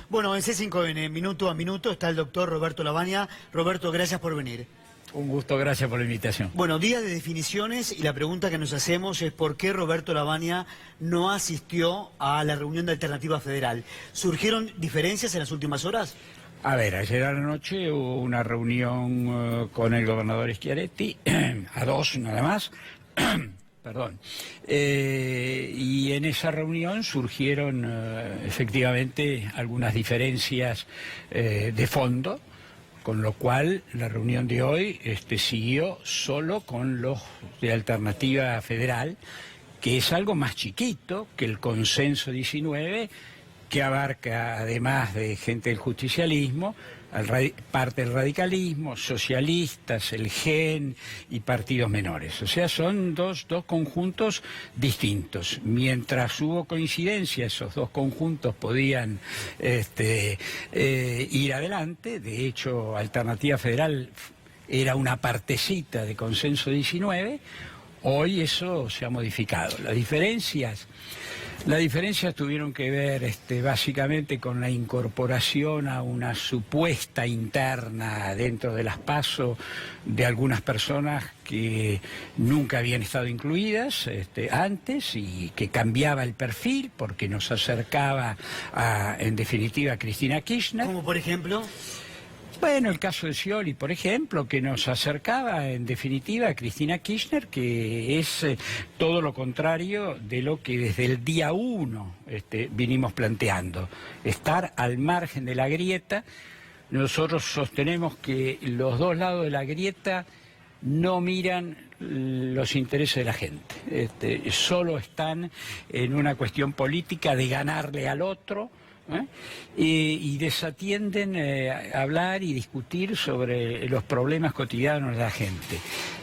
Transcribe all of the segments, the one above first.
Bueno, en C5N, minuto a minuto, está el doctor Roberto Lavagna. Roberto, gracias por venir. Un gusto, gracias por la invitación. Bueno, día de definiciones y la pregunta que nos hacemos es por qué Roberto Lavagna no asistió a la reunión de Alternativa Federal. ¿Surgieron diferencias en las últimas horas? A ver, ayer a la noche hubo una reunión con el gobernador Schiaretti, a dos nada más, perdón, y en esa reunión surgieron efectivamente algunas diferencias de fondo, con lo cual la reunión de hoy siguió solo con los de Alternativa Federal, que es algo más chiquito que el Consenso 19, que abarca, además de gente del justicialismo, parte del radicalismo, socialistas, el GEN y partidos menores. O sea, son dos conjuntos distintos. Mientras hubo coincidencia, esos dos conjuntos podían ir adelante. De hecho, Alternativa Federal era una partecita de Consenso 19. Hoy eso se ha modificado. Las diferencias tuvieron que ver básicamente con la incorporación a una supuesta interna dentro de las PASO de algunas personas que nunca habían estado incluidas antes y que cambiaba el perfil porque nos acercaba en definitiva, a Cristina Kirchner. ¿Como por ejemplo? Bueno, el caso de Scioli, por ejemplo, que nos acercaba en definitiva a Cristina Kirchner, que es todo lo contrario de lo que desde el día 1 vinimos planteando, estar al margen de la grieta. Nosotros sostenemos que los dos lados de la grieta no miran los intereses de la gente, solo están en una cuestión política de ganarle al otro, y desatienden hablar y discutir sobre los problemas cotidianos de la gente.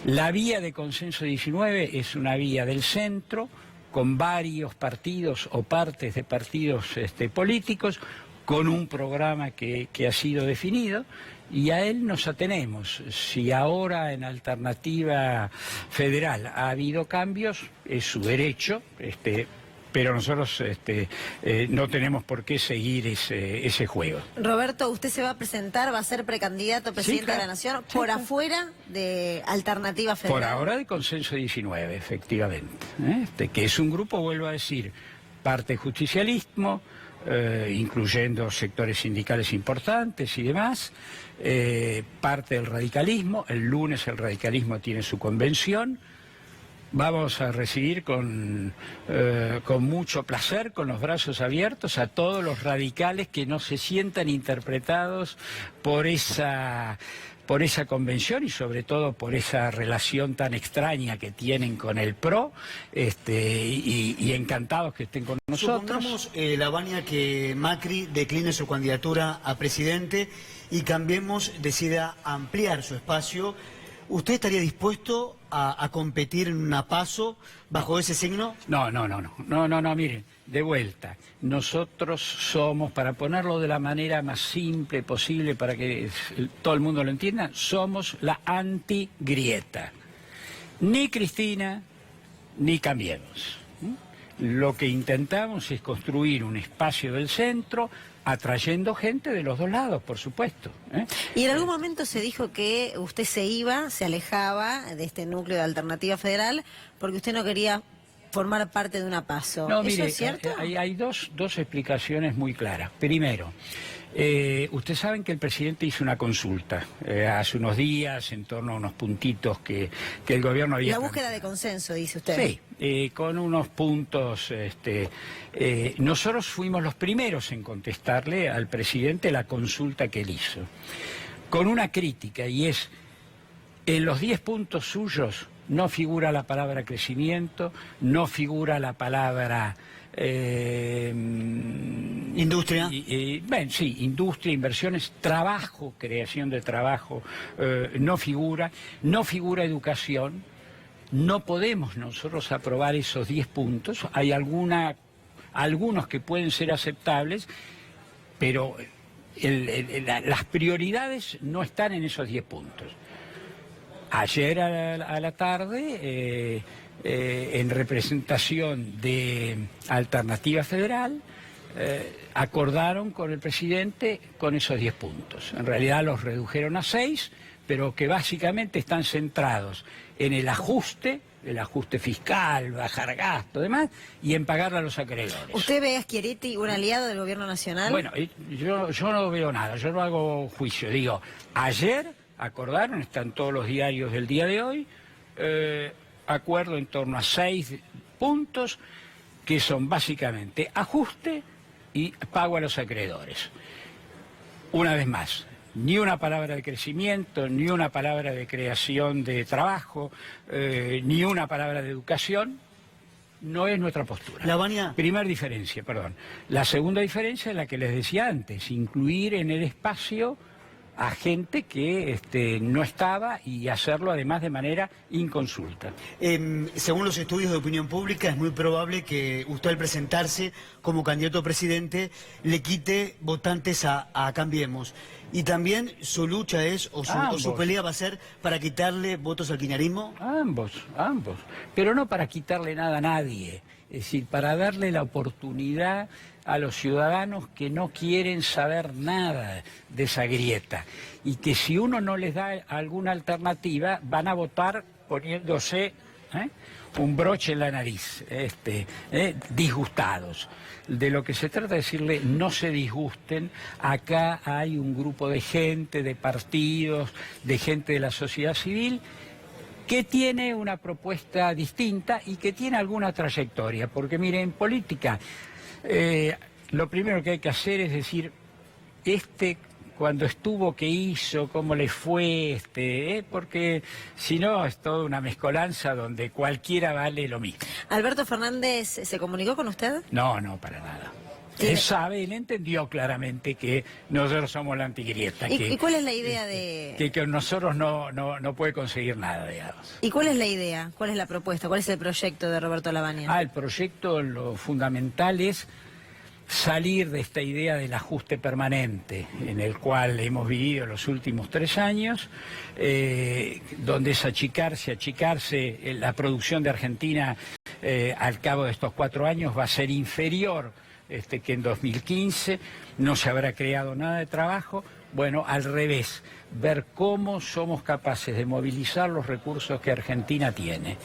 La vía de Consenso 19 es una vía del centro, con varios partidos o partes de partidos políticos, con un programa que ha sido definido, y a él nos atenemos. Si ahora en Alternativa Federal ha habido cambios, es su derecho, pero nosotros no tenemos por qué seguir ese juego. Roberto, ¿usted se va a presentar, va a ser precandidato a presidente de la Nación por afuera de Alternativa Federal? Por ahora de Consenso 19, efectivamente. Que es un grupo, vuelvo a decir, parte del justicialismo, incluyendo sectores sindicales importantes y demás, parte del radicalismo. El lunes el radicalismo tiene su convención. Vamos a recibir con mucho placer, con los brazos abiertos, a todos los radicales que no se sientan interpretados por esa convención y sobre todo por esa relación tan extraña que tienen con el PRO, y encantados que estén con nosotros. Supongamos, Lavagna, que Macri decline su candidatura a presidente y Cambiemos decida ampliar su espacio. ¿Usted estaría dispuesto a competir en una PASO bajo ese signo? No, miren, de vuelta. Nosotros somos, para ponerlo de la manera más simple posible para que todo el mundo lo entienda, somos la antigrieta. Ni Cristina, ni Cambiemos. Lo que intentamos es construir un espacio del centro, atrayendo gente de los dos lados, por supuesto. Y en algún momento se dijo que usted se alejaba de este núcleo de Alternativa Federal porque usted no quería formar parte de una PASO. No, ¿Eso mire, es cierto? Hay dos explicaciones muy claras. Primero, ustedes saben que el presidente hizo una consulta hace unos días en torno a unos puntitos que el gobierno había... La búsqueda de consenso, dice usted. Sí, con unos puntos... nosotros fuimos los primeros en contestarle al presidente la consulta que él hizo, con una crítica, y es, en los 10 puntos suyos no figura la palabra crecimiento, no figura la palabra... industria. Sí, industria, inversiones, trabajo, creación de trabajo, no figura educación. No podemos nosotros aprobar esos 10 puntos. Hay algunos que pueden ser aceptables, pero las prioridades no están en esos 10 puntos. Ayer a la tarde, en representación de Alternativa Federal, acordaron con el presidente con esos 10 puntos. En realidad los redujeron a 6, pero que básicamente están centrados en el ajuste fiscal, bajar gasto, demás, y en pagarle a los acreedores. ¿Usted ve a Schiaretti un aliado del gobierno nacional? Bueno, yo no veo nada, yo no hago juicio. Digo, ayer acordaron, están todos los diarios del día de hoy, acuerdo en torno a 6 puntos que son básicamente ajuste y pago a los acreedores. Una vez más, ni una palabra de crecimiento, ni una palabra de creación de trabajo, ni una palabra de educación. No es nuestra postura. Primera diferencia, perdón. La segunda diferencia es la que les decía antes, incluir en el espacio a gente que no estaba y hacerlo además de manera inconsulta. Según los estudios de opinión pública, es muy probable que usted al presentarse como candidato a presidente le quite votantes a Cambiemos. Y también su lucha es, o su pelea va a ser para quitarle votos al kirchnerismo. Ambos. Pero no para quitarle nada a nadie. Es decir, para darle la oportunidad a los ciudadanos que no quieren saber nada de esa grieta. Y que si uno no les da alguna alternativa, van a votar poniéndose un broche en la nariz, disgustados. De lo que se trata es decirle, no se disgusten, acá hay un grupo de gente, de partidos, de gente de la sociedad civil, que tiene una propuesta distinta y que tiene alguna trayectoria. Porque mire, en política, lo primero que hay que hacer es decir, cuando estuvo, qué hizo, cómo le fue, porque si no es toda una mezcolanza donde cualquiera vale lo mismo. ¿Alberto Fernández se comunicó con usted? No, para nada. Él sabe, él entendió claramente que nosotros somos la antigrieta. ¿Y cuál es la idea de...? Que con nosotros no puede conseguir nada, digamos. ¿Y cuál es la idea? ¿Cuál es la propuesta? ¿Cuál es el proyecto de Roberto Lavagna? El proyecto, lo fundamental es salir de esta idea del ajuste permanente en el cual hemos vivido los últimos 3 años, donde es achicarse, la producción de Argentina al cabo de estos 4 años va a ser inferior que en 2015, no se habrá creado nada de trabajo. Bueno, al revés, ver cómo somos capaces de movilizar los recursos que Argentina tiene.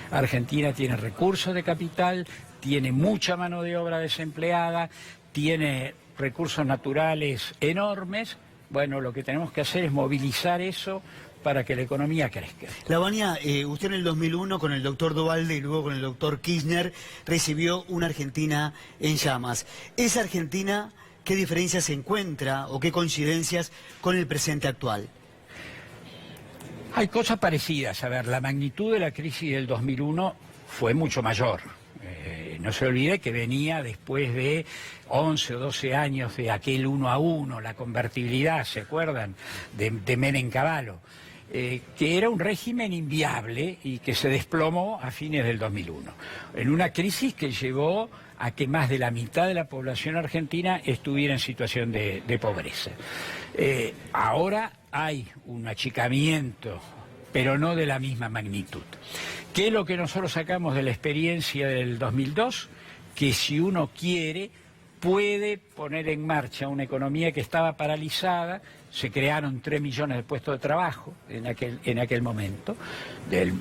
Argentina tiene recursos de capital, tiene mucha mano de obra desempleada, tiene recursos naturales enormes. Bueno, lo que tenemos que hacer es movilizar eso para que la economía crezca. Lavagna, usted en el 2001 con el doctor Duhalde y luego con el doctor Kirchner recibió una Argentina en llamas. Esa Argentina, ¿qué diferencias se encuentra o qué coincidencias con el presente actual? Hay cosas parecidas. A ver, la magnitud de la crisis del 2001 fue mucho mayor. No se olvide que venía después de 11 o 12 años de aquel 1 a 1, la convertibilidad, ¿se acuerdan? De Menem Cavallo. Que era un régimen inviable y que se desplomó a fines del 2001. En una crisis que llevó a que más de la mitad de la población argentina estuviera en situación de pobreza. Ahora hay un achicamiento, pero no de la misma magnitud. ¿Qué es lo que nosotros sacamos de la experiencia del 2002? Que si uno quiere, puede poner en marcha una economía que estaba paralizada. Se crearon 3 millones de puestos de trabajo en aquel momento, de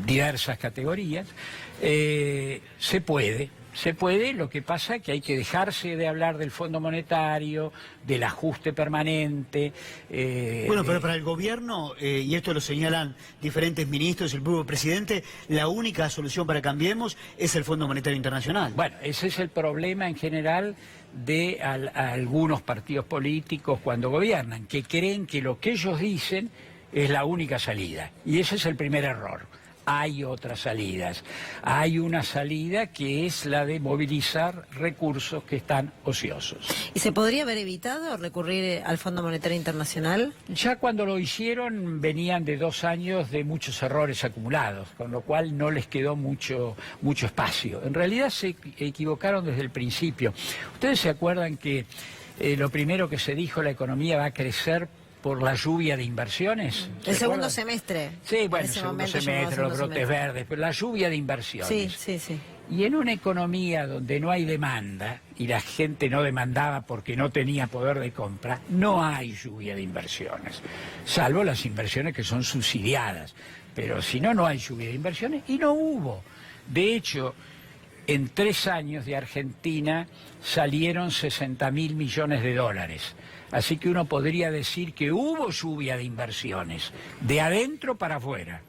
diversas categorías. Se puede, lo que pasa es que hay que dejarse de hablar del Fondo Monetario, del ajuste permanente. Bueno, pero para el gobierno, y esto lo señalan diferentes ministros y el propio presidente, la única solución para Cambiemos es el Fondo Monetario Internacional. Bueno, ese es el problema en general de algunos partidos políticos cuando gobiernan, que creen que lo que ellos dicen es la única salida. Y ese es el primer error. Hay otras salidas. Hay una salida que es la de movilizar recursos que están ociosos. ¿Y se podría haber evitado recurrir al Fondo Monetario Internacional? Ya cuando lo hicieron venían de 2 años de muchos errores acumulados, con lo cual no les quedó mucho espacio. En realidad se equivocaron desde el principio. ¿Ustedes se acuerdan que lo primero que se dijo, la economía va a crecer por la lluvia de inversiones? El segundo semestre. Sí, bueno, el segundo semestre, los brotes verdes, pero la lluvia de inversiones. Sí. Y en una economía donde no hay demanda y la gente no demandaba porque no tenía poder de compra, no hay lluvia de inversiones, salvo las inversiones que son subsidiadas. Pero si no, no hay lluvia de inversiones y no hubo. De hecho, en 3 años de Argentina salieron 60.000 millones de dólares. Así que uno podría decir que hubo lluvia de inversiones, de adentro para afuera,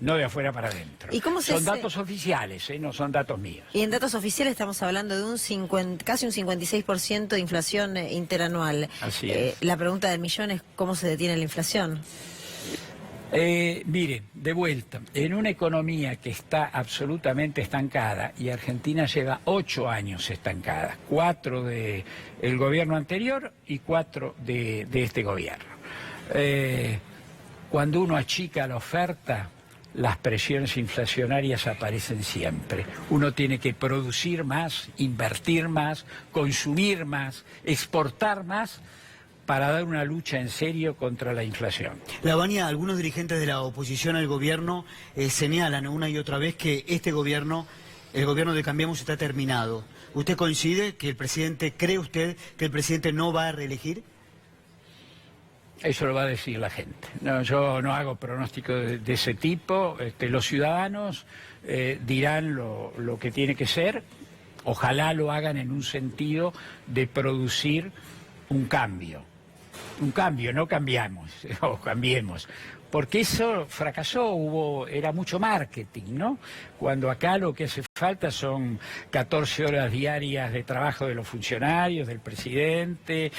no de afuera para adentro. ¿Y cómo son datos oficiales, no son datos míos. Y en datos oficiales estamos hablando de casi un 56% de inflación interanual. Así es. La pregunta del millón es ¿cómo se detiene la inflación? Mire, de vuelta, en una economía que está absolutamente estancada, y Argentina lleva 8 años estancada, 4 del gobierno anterior y 4 de este gobierno. Cuando uno achica la oferta, las presiones inflacionarias aparecen siempre. Uno tiene que producir más, invertir más, consumir más, exportar más, para dar una lucha en serio contra la inflación. Lavagna, algunos dirigentes de la oposición al gobierno señalan una y otra vez que este gobierno, el gobierno de Cambiemos, está terminado. ¿Usted coincide que cree usted que el presidente no va a reelegir? Eso lo va a decir la gente. No, yo no hago pronóstico de ese tipo. Los ciudadanos dirán lo que tiene que ser. Ojalá lo hagan en un sentido de producir un cambio. Un cambio, no cambiamos, o cambiemos. Porque eso fracasó, era mucho marketing, ¿no? Cuando acá lo que hace falta son 14 horas diarias de trabajo de los funcionarios, del presidente,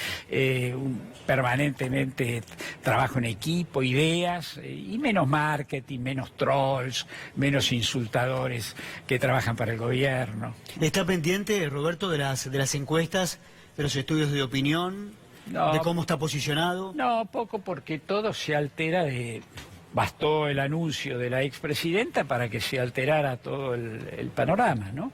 permanentemente trabajo en equipo, ideas, y menos marketing, menos trolls, menos insultadores que trabajan para el gobierno. ¿Está pendiente, Roberto, de las encuestas, de los estudios de opinión? No, ¿de cómo está posicionado? No, poco, porque todo se altera bastó el anuncio de la expresidenta para que se alterara todo el panorama, ¿no?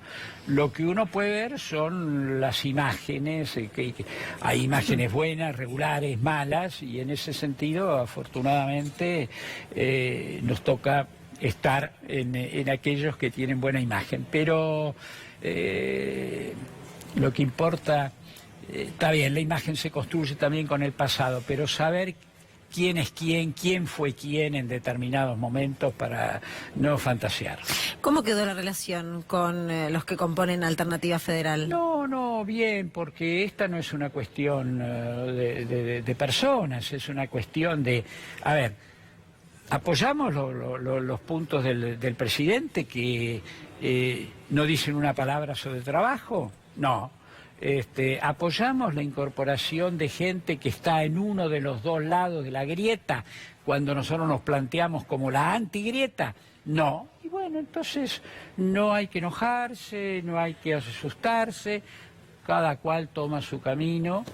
Lo que uno puede ver son las imágenes, que hay imágenes buenas, regulares, malas, y en ese sentido, afortunadamente, nos toca estar en aquellos que tienen buena imagen. Pero lo que importa... Está bien, la imagen se construye también con el pasado, pero saber quién es quién fue quién en determinados momentos para no fantasear. ¿Cómo quedó la relación con los que componen Alternativa Federal? No, bien, porque esta no es una cuestión de personas, es una cuestión de... A ver, apoyamos los puntos del presidente que no dicen una palabra sobre trabajo, no. Apoyamos la incorporación de gente que está en uno de los dos lados de la grieta, cuando nosotros nos planteamos como la antigrieta, no. Y bueno, entonces no hay que enojarse, no hay que asustarse, cada cual toma su camino,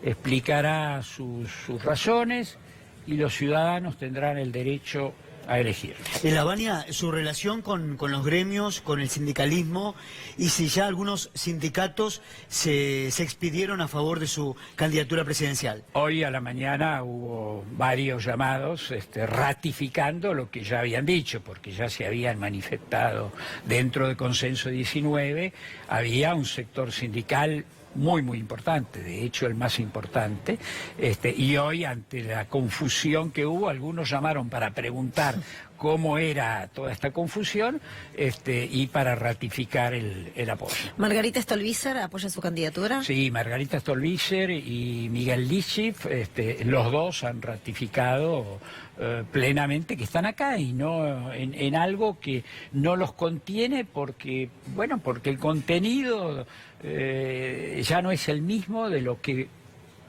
explicará sus razones y los ciudadanos tendrán el derecho a elegir. Lavagna, su relación con los gremios, con el sindicalismo, y si ya algunos sindicatos se expidieron a favor de su candidatura presidencial. Hoy a la mañana hubo varios llamados ratificando lo que ya habían dicho, porque ya se habían manifestado dentro de Consenso 19, había un sector sindical muy importante, de hecho el más importante, y hoy ante la confusión que hubo, algunos llamaron para preguntar cómo era toda esta confusión y para ratificar el apoyo. ¿Margarita Stolbizer apoya su candidatura? Sí, Margarita Stolbizer y Miguel Lifschitz, los dos han ratificado plenamente que están acá y no en algo que no los contiene porque el contenido ya no es el mismo de lo que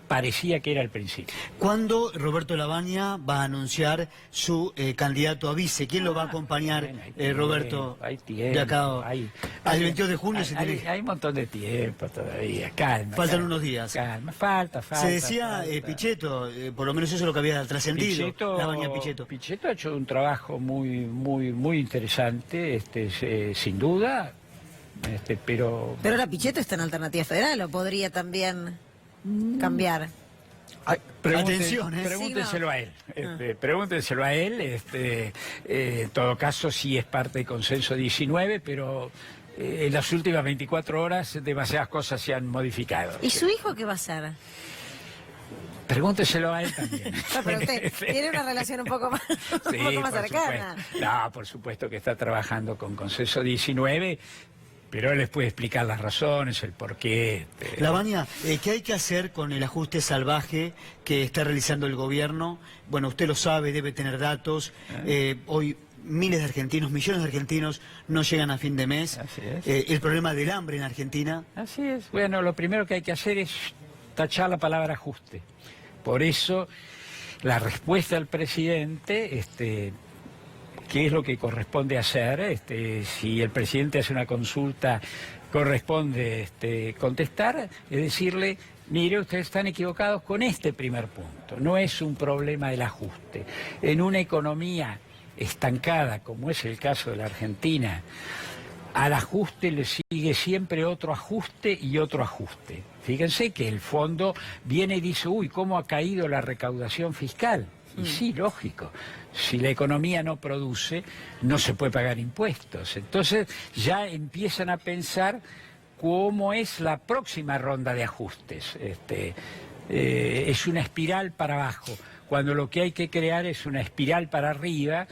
parecía que era al principio. ¿Cuándo Roberto Lavagna va a anunciar su candidato a vice? ¿Quién lo va a acompañar, Roberto? Hay tiempo. De acá al 22 de junio hay un montón de tiempo todavía. Calma. Faltan unos días. Calma. Falta. Se decía Pichetto, por lo menos eso es lo que había trascendido. Lavagna Pichetto. Pichetto ha hecho un trabajo muy interesante, sin duda. Pero ahora Pichetto está en Alternativa Federal, ¿o podría también cambiar? Pregúntenselo a él. Pregúntenselo a él. En todo caso, sí es parte de Consenso 19, pero en las últimas 24 horas demasiadas cosas se han modificado. ¿Y su hijo qué va a hacer? Pregúnteselo a él también. No, pero usted tiene una relación un poco más, Sí, un poco más por cercana. supuesto. No, por supuesto que está trabajando con Conceso 19, pero él les puede explicar las razones, el porqué. Lavagna, ¿qué hay que hacer con el ajuste salvaje que está realizando el gobierno? Bueno, usted lo sabe, debe tener datos. Hoy miles de argentinos, millones de argentinos no llegan a fin de mes. Así es. El problema del hambre en Argentina. Así es. Bueno, lo primero que hay que hacer es tachar la palabra ajuste. Por eso, la respuesta del presidente, ¿qué es lo que corresponde hacer? Si el presidente hace una consulta, corresponde contestar, es decirle, mire, ustedes están equivocados con este primer punto. No es un problema del ajuste. En una economía estancada, como es el caso de la Argentina, al ajuste le sigue siempre otro ajuste y otro ajuste. Fíjense que el fondo viene y dice, uy, ¿cómo ha caído la recaudación fiscal? Y sí, lógico, si la economía no produce, no se puede pagar impuestos. Entonces ya empiezan a pensar cómo es la próxima ronda de ajustes. Es una espiral para abajo, cuando lo que hay que crear es una espiral para arriba,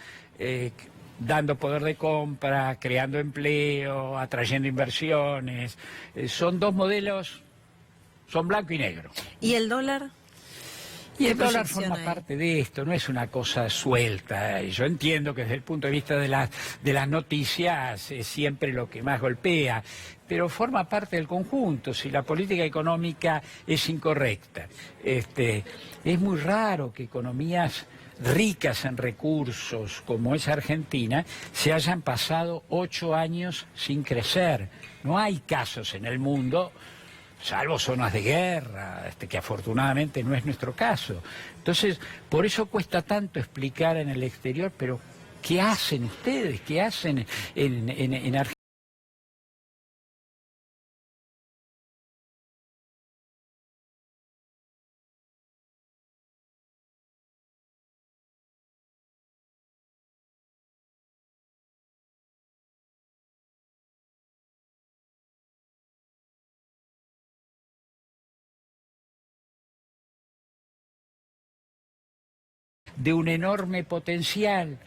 dando poder de compra, creando empleo, atrayendo inversiones. Son dos modelos, son blanco y negro. ¿Y el dólar? Y el ¿Qué dólar proyección forma hay? parte de esto, no es una cosa suelta. Yo entiendo que desde el punto de vista de las noticias es siempre lo que más golpea, pero forma parte del conjunto. Si la política económica es incorrecta, es muy raro que economías ricas en recursos como es Argentina se hayan pasado 8 años sin crecer. No hay casos en el mundo, salvo zonas de guerra, que afortunadamente no es nuestro caso. Entonces, por eso cuesta tanto explicar en el exterior, pero ¿qué hacen ustedes? ¿Qué hacen en Argentina? De un enorme potencial,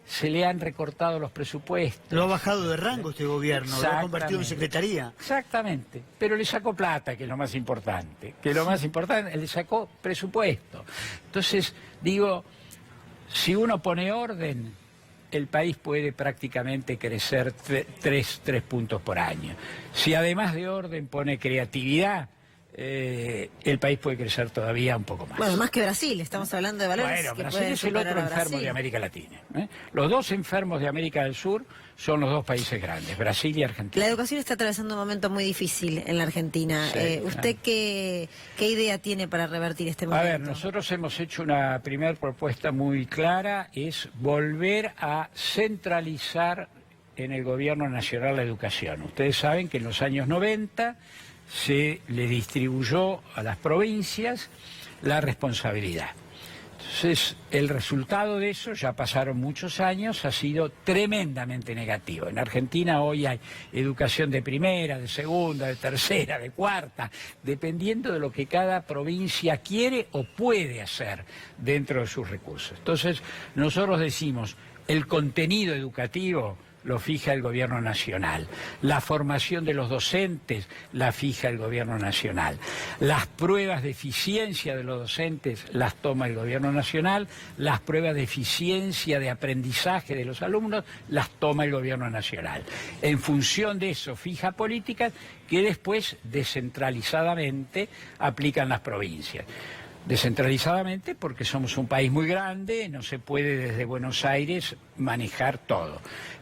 se le han recortado los presupuestos. Lo ha bajado de rango este gobierno, lo ha convertido en secretaría. Exactamente, pero le sacó plata, que es lo más importante. Le sacó presupuesto. Entonces, digo, si uno pone orden, el país puede prácticamente crecer 3 puntos por año. Si además de orden pone creatividad, el país puede crecer todavía un poco más. Bueno, más que Brasil, estamos hablando de valores Bueno, que Brasil pueden es el superar otro a enfermo Brasil. de América Latina. Los dos enfermos de América del Sur son los dos países grandes, Brasil y Argentina. La educación está atravesando un momento muy difícil en la Argentina. Sí, ¿Usted qué idea tiene para revertir este A momento? ver, nosotros hemos hecho una primera propuesta muy clara, es volver a centralizar en el Gobierno Nacional la educación. Ustedes saben que en los años 90 se le distribuyó a las provincias la responsabilidad. Entonces, el resultado de eso, ya pasaron muchos años, ha sido tremendamente negativo. En Argentina hoy hay educación de primera, de segunda, de tercera, de cuarta, dependiendo de lo que cada provincia quiere o puede hacer dentro de sus recursos. Entonces, nosotros decimos, el contenido educativo lo fija el Gobierno Nacional. La formación de los docentes la fija el Gobierno Nacional. Las pruebas de eficiencia de los docentes las toma el Gobierno Nacional. Las pruebas de eficiencia de aprendizaje de los alumnos las toma el Gobierno Nacional. En función de eso fija políticas que después descentralizadamente aplican las provincias. Descentralizadamente porque somos un país muy grande, no se puede desde Buenos Aires manejar todo,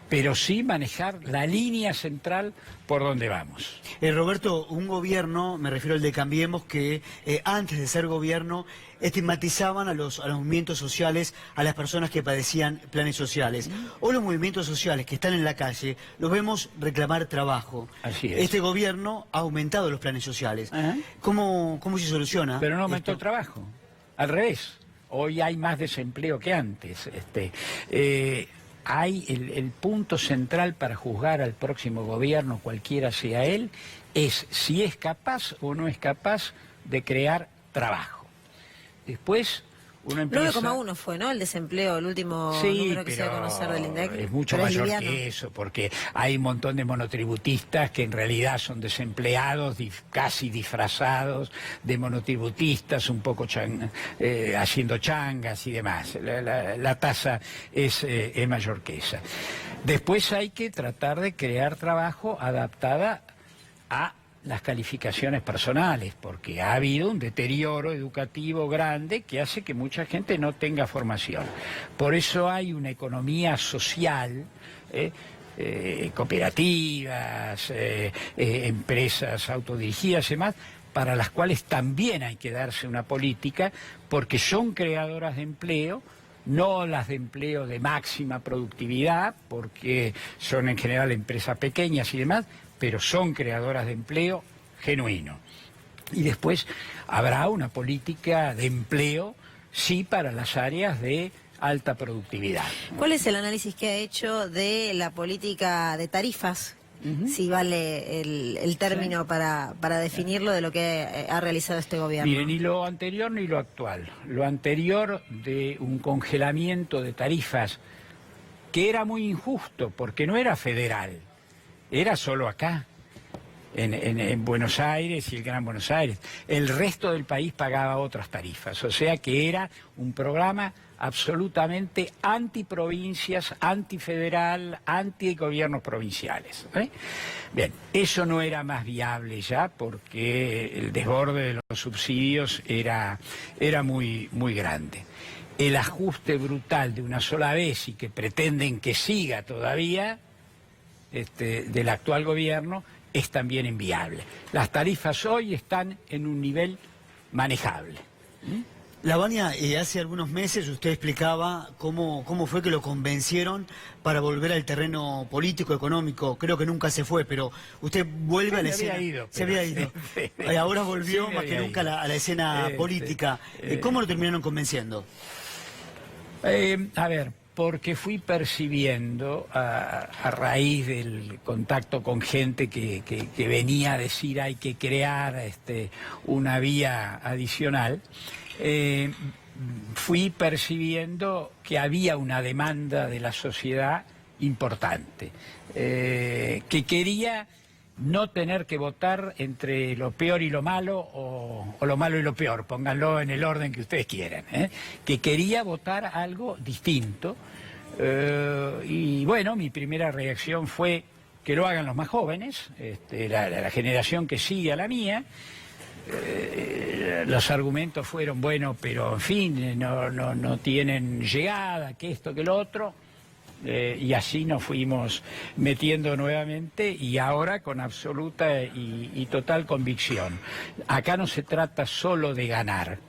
pero sí manejar la línea central por donde vamos. Roberto, un gobierno, me refiero al de Cambiemos, que antes de ser gobierno estigmatizaban a los movimientos sociales, a las personas que padecían planes sociales. Hoy los movimientos sociales que están en la calle los vemos reclamar trabajo. Así es. Este gobierno ha aumentado los planes sociales. Ajá. ¿Cómo se soluciona? Pero no aumentó esto? el trabajo, al revés. Hoy hay más desempleo que antes. hay el punto central para juzgar al próximo gobierno, cualquiera sea él, es si es capaz o no es capaz de crear trabajo. Después uno empieza... 9,1 fue, ¿no? El desempleo, el último número que se va a conocer del INDEC. Es mucho mayor que eso, porque hay un montón de monotributistas que en realidad son desempleados, casi disfrazados de monotributistas, un poco haciendo changas y demás. La tasa es mayor que esa. Después hay que tratar de crear trabajo adaptada a las calificaciones personales, porque ha habido un deterioro educativo grande que hace que mucha gente no tenga formación. Por eso hay una economía social, cooperativas, empresas autodirigidas y demás, para las cuales también hay que darse una política, porque son creadoras de empleo, no las de empleo de máxima productividad, porque son en general empresas pequeñas y demás, pero son creadoras de empleo genuino. Y después habrá una política de empleo, sí, para las áreas de alta productividad. ¿Cuál es el análisis que ha hecho de la política de tarifas? Si vale el término para definirlo de lo que ha realizado este gobierno. Mire, ni lo anterior ni lo actual. Lo anterior de un congelamiento de tarifas que era muy injusto porque no era federal, era solo acá, en Buenos Aires y el Gran Buenos Aires. El resto del país pagaba otras tarifas, o sea que era un programa absolutamente antiprovincias, antifederal, antigobiernos provinciales. Bien, eso no era más viable ya porque el desborde de los subsidios era muy grande. El ajuste brutal de una sola vez y que pretenden que siga todavía del actual gobierno es también inviable. Las tarifas hoy están en un nivel manejable. Lavagna, hace algunos meses usted explicaba cómo fue que lo convencieron para volver al terreno político, económico. Creo que nunca se fue, pero usted vuelve a la escena. Se había ido. Ahora volvió más que nunca a la escena política. ¿Cómo lo terminaron convenciendo? A ver, porque fui percibiendo a raíz del contacto con gente que venía a decir hay que crear una vía adicional, fui percibiendo que había una demanda de la sociedad importante, que quería no tener que votar entre lo peor y lo malo o lo malo y lo peor, pónganlo en el orden que ustedes quieran, que quería votar algo distinto, y bueno, mi primera reacción fue que lo hagan los más jóvenes, la generación que sigue a la mía. Los argumentos fueron, bueno, pero en fin, no tienen llegada, que esto, que lo otro. Y así nos fuimos metiendo nuevamente y ahora con absoluta y total convicción. Acá no se trata solo de ganar,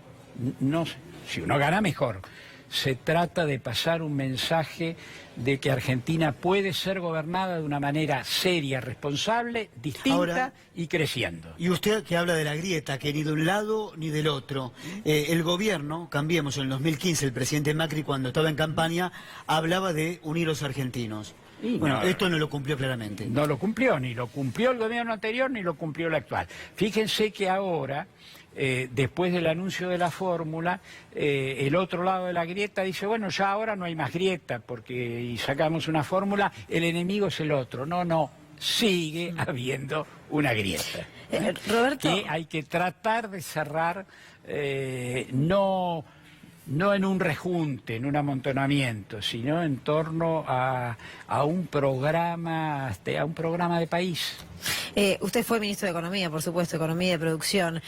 no, si uno gana mejor, se trata de pasar un mensaje de que Argentina puede ser gobernada de una manera seria, responsable, distinta ahora, y creciendo. Y usted que habla de la grieta, que ni de un lado ni del otro. El gobierno, cambiemos, en el 2015 el presidente Macri cuando estaba en campaña hablaba de unir los argentinos. Y bueno, esto no lo cumplió claramente. No lo cumplió, ni lo cumplió el gobierno anterior ni lo cumplió el actual. Fíjense que ahora, después del anuncio de la fórmula, el otro lado de la grieta dice, bueno, ya ahora no hay más grieta, porque sacamos una fórmula, el enemigo es el otro. No, sigue habiendo una grieta. Roberto, que hay que tratar de cerrar, no en un rejunte, en un amontonamiento, sino en torno a un programa de país. Usted fue ministro de Economía, por supuesto, Economía y de Producción.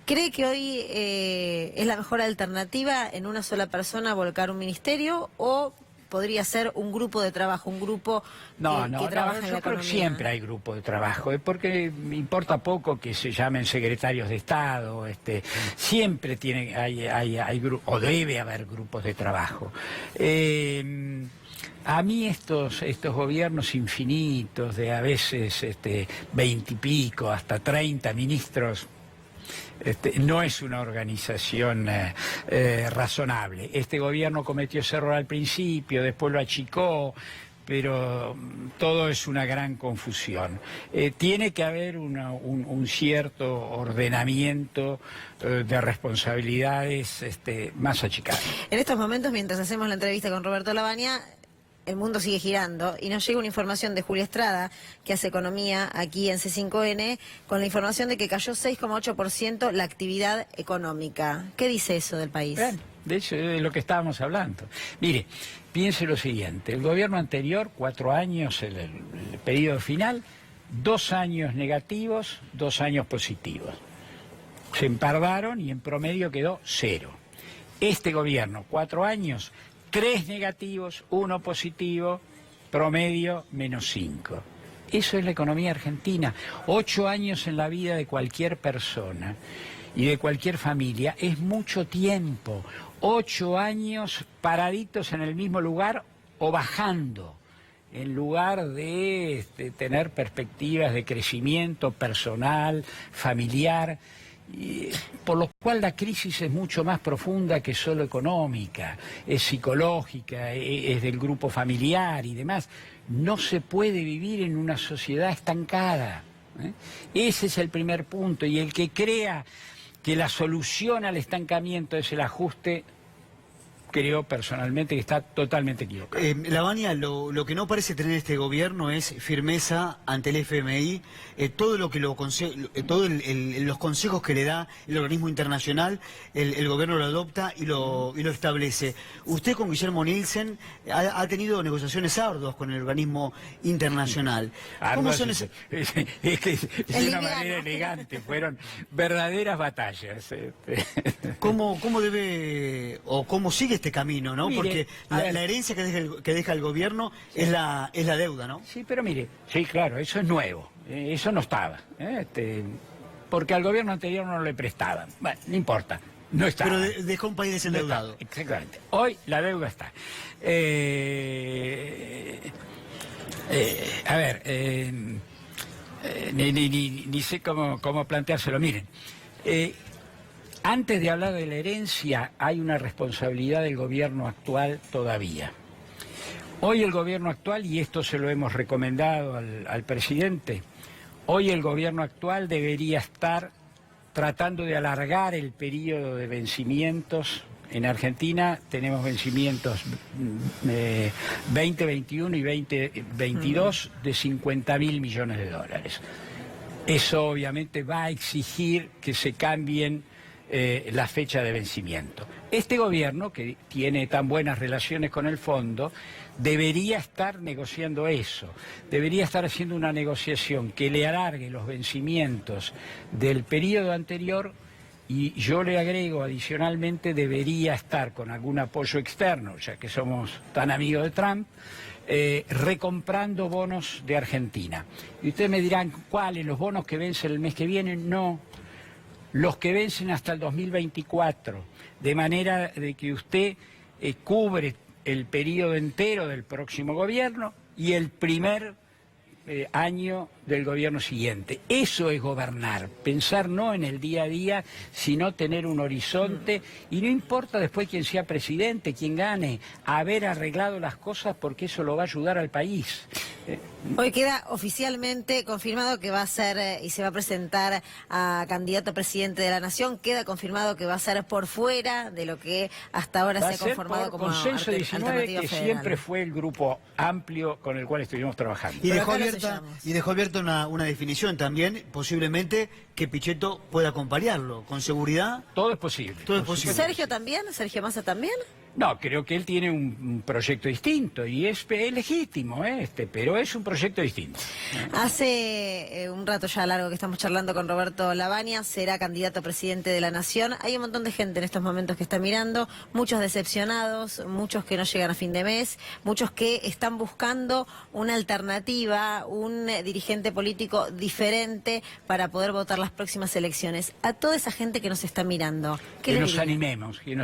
¿Cree que hoy es la mejor alternativa en una sola persona volcar un ministerio o podría ser un grupo de trabajo, un grupo que trabaja en la economía? Yo creo que siempre hay grupos de trabajo, porque me importa poco que se llamen secretarios de Estado, siempre hay o debe haber grupos de trabajo. A mí estos gobiernos infinitos de a veces 20 y pico, hasta 30 ministros, no es una organización razonable. Este gobierno cometió ese error al principio, después lo achicó, pero todo es una gran confusión. Tiene que haber un cierto ordenamiento de responsabilidades más achicado. En estos momentos, mientras hacemos la entrevista con Roberto Lavagna, el mundo sigue girando y nos llega una información de Julia Estrada, que hace economía aquí en C5N, con la información de que cayó 6,8% la actividad económica. ¿Qué dice eso del país? Bien, de hecho, de lo que estábamos hablando. Mire, piense lo siguiente, el gobierno anterior, 4 años, el periodo final, 2 años negativos, 2 años positivos. Se empardaron y en promedio quedó 0. Este gobierno, 4 años, 3 negativos, 1 positivo, promedio -5. Eso es la economía argentina. 8 años en la vida de cualquier persona y de cualquier familia es mucho tiempo. 8 años paraditos en el mismo lugar o bajando, en lugar de tener perspectivas de crecimiento personal, familiar. Por lo cual la crisis es mucho más profunda que solo económica, es psicológica, es del grupo familiar y demás. No se puede vivir en una sociedad estancada, ¿eh? Ese es el primer punto, y el que crea que la solución al estancamiento es el ajuste, creo personalmente que está totalmente equivocado. Lavagna, lo que no parece tener este gobierno es firmeza ante el FMI, todo lo que los consejos que le da el organismo internacional, el gobierno lo adopta y lo establece. Usted con Guillermo Nielsen ha tenido negociaciones arduas con el organismo internacional. ¿Cómo son esas? Es de una manera elegante, fueron verdaderas batallas. ¿Cómo debe o cómo sigue este camino, ¿no? Mire, porque la herencia que deja el gobierno es la deuda, ¿no? Sí, pero mire, sí, claro, eso es nuevo, eso no estaba, porque al gobierno anterior no le prestaban. Bueno, no importa, no estaba. Pero dejó un país desendeudado. No está, exactamente. Hoy la deuda está. A ver, ni sé cómo planteárselo. Miren, antes de hablar de la herencia, hay una responsabilidad del gobierno actual todavía. Hoy el gobierno actual, y esto se lo hemos recomendado al presidente, hoy el gobierno actual debería estar tratando de alargar el periodo de vencimientos. En Argentina tenemos vencimientos 2021 y 2022 de 50.000 millones de dólares. Eso obviamente va a exigir que se cambien la fecha de vencimiento. Este gobierno, que tiene tan buenas relaciones con el fondo, debería estar negociando eso, debería estar haciendo una negociación que le alargue los vencimientos del periodo anterior, y yo le agrego adicionalmente, debería estar con algún apoyo externo, ya que somos tan amigos de Trump, recomprando bonos de Argentina. Y ustedes me dirán, ¿cuáles? ¿Los bonos que vencen el mes que viene? No. Los que vencen hasta el 2024, de manera de que usted cubre el periodo entero del próximo gobierno y el primer año del gobierno siguiente. Eso es gobernar, pensar no en el día a día, sino tener un horizonte, y no importa después quién sea presidente, quién gane, haber arreglado las cosas, porque eso lo va a ayudar al país. Hoy queda oficialmente confirmado que va a ser y se va a presentar a candidato a presidente de la Nación. Queda confirmado que va a ser por fuera de lo que hasta ahora se ha conformado como Consenso 19, que alternativa siempre federal. fue el grupo amplio con el cual estuvimos trabajando. Y Pero dejó acá lo abierta, sellamos. una definición también, posiblemente, que Pichetto pueda acompañarlo. Con seguridad, Todo es posible. todo es posible. ¿Sergio también? ¿Sergio Massa también? No, creo que él tiene un proyecto distinto y es legítimo, pero es un proyecto distinto. Hace un rato ya largo que estamos charlando con Roberto Lavagna, será candidato a presidente de la Nación. Hay un montón de gente en estos momentos que está mirando, muchos decepcionados, muchos que no llegan a fin de mes, muchos que están buscando una alternativa, un dirigente político diferente para poder votar las próximas elecciones. A toda esa gente que nos está mirando, ¿qué Que le nos diría?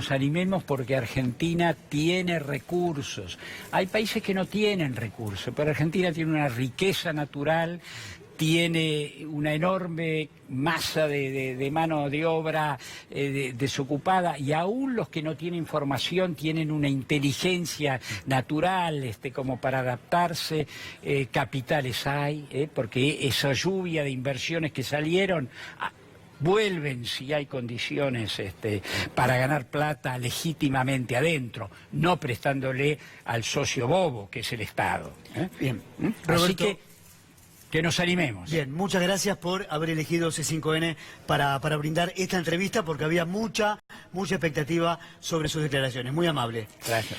animemos porque Argentina tiene recursos. Hay países que no tienen recursos, pero Argentina tiene una riqueza natural tiene una enorme masa de mano de obra desocupada, y aún los que no tienen información tienen una inteligencia natural como para adaptarse. Capitales hay, porque esa lluvia de inversiones que salieron vuelven si hay condiciones para ganar plata legítimamente adentro, no prestándole al socio bobo que es el Estado. Bien, Así que nos animemos. Bien, muchas gracias por haber elegido C5N para brindar esta entrevista, porque había mucha expectativa sobre sus declaraciones. Muy amable. Gracias.